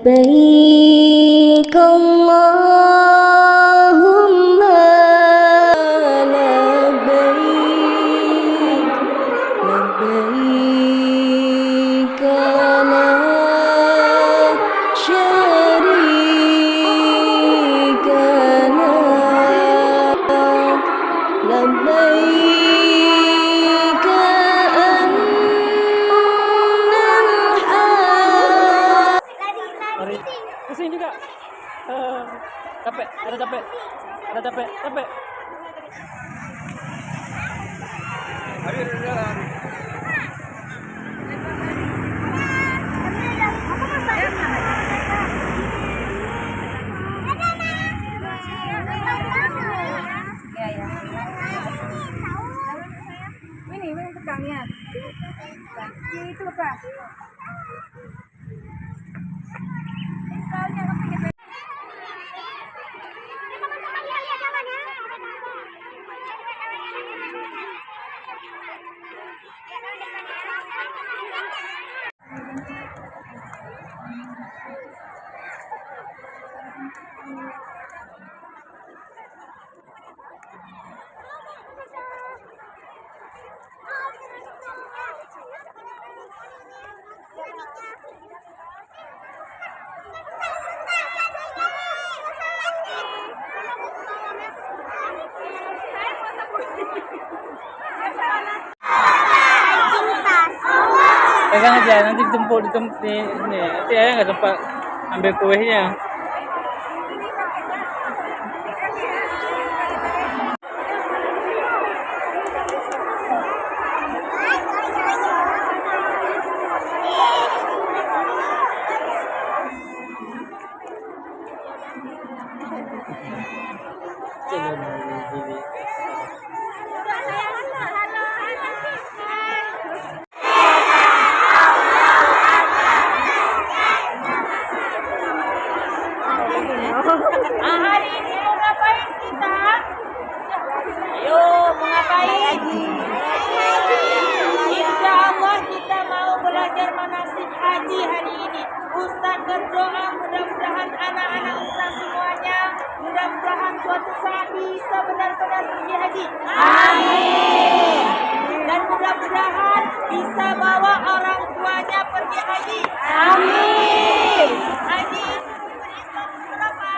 لبيك اللهم لبيك لبيك لا شريك لك لبيك أن Mari. Pusing juga. Capek, ada capek. Ada capek, capek. Ini tegangnya. Itu Kak. Pegang aja, nanti ditumpuk di tempat ini. Nanti ayah nggak sempat ambil kuenya. Hari ini mau ngapain kita? Ayo, mau ngapain? Insya Allah kita mau belajar manasik haji hari ini. Ustaz berdoa mudah-mudahan anak-anak Ustaz semuanya mudah-mudahan suatu saat bisa benar-benar pergi haji. Amin. Dan mudah-mudahan bisa bawa orang tuanya pergi haji. Amin. Haji itu rukun Islam berapa?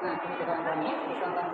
Nah, ini kita tonton ya, ditonton.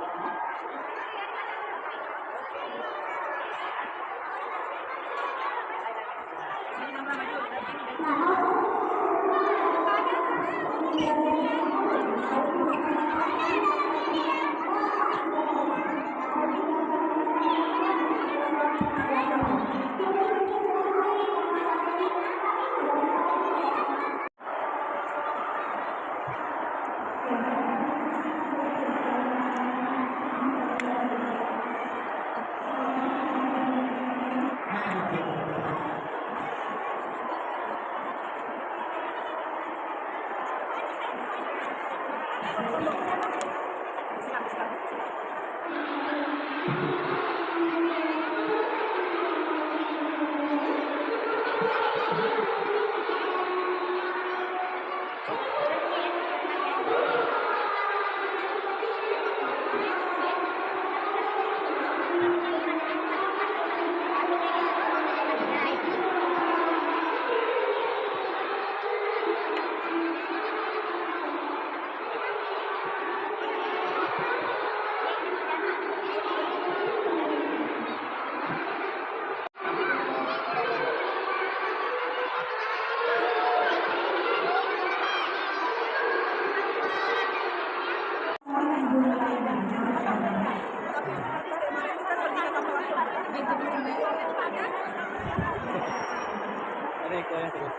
Ada yang terus.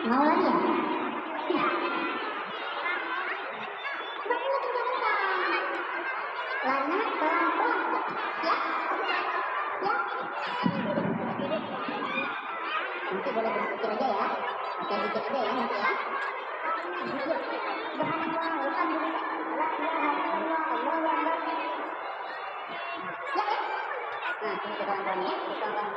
Mau lagi ya? Larinya pelan-pelan aja. Siap? Siap? Nanti boleh berpikir aja ya. Oke, dikit aja ya nanti ya. Subhanallah, alhamdulillah, la ilaha illallah, Allahu akbar. Ya, ya. Nah, ini kita tonton ya, kita tonton.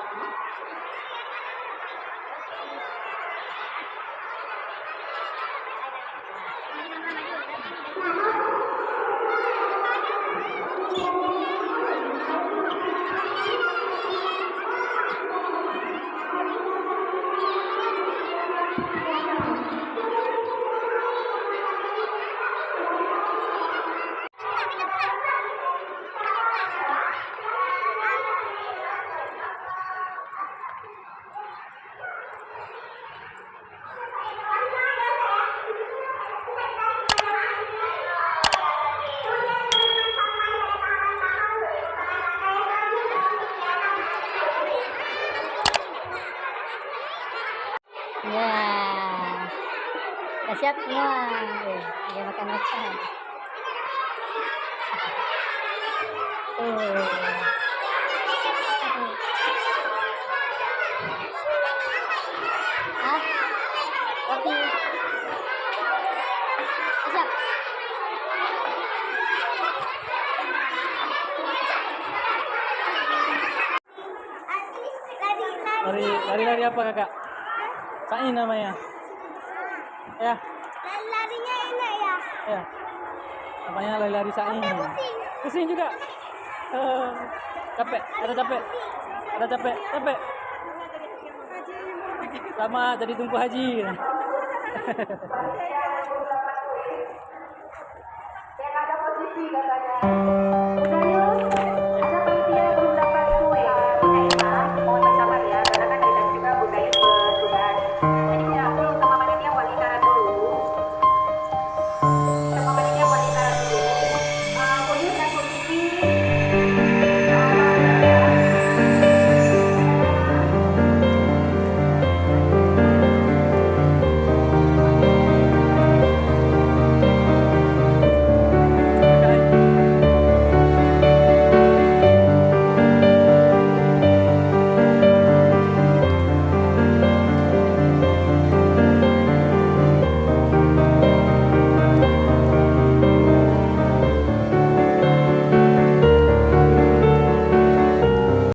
Ya. Udah siap semua. Dia makan. Roti. Siap. Lari apa kakak? Sain namanya. Ya. Larinya enak ya. Ya. Namanya lari sain. Pusing juga. Capek. Ada capek. Sama jadi tungku haji. Yang ada posisi katanya.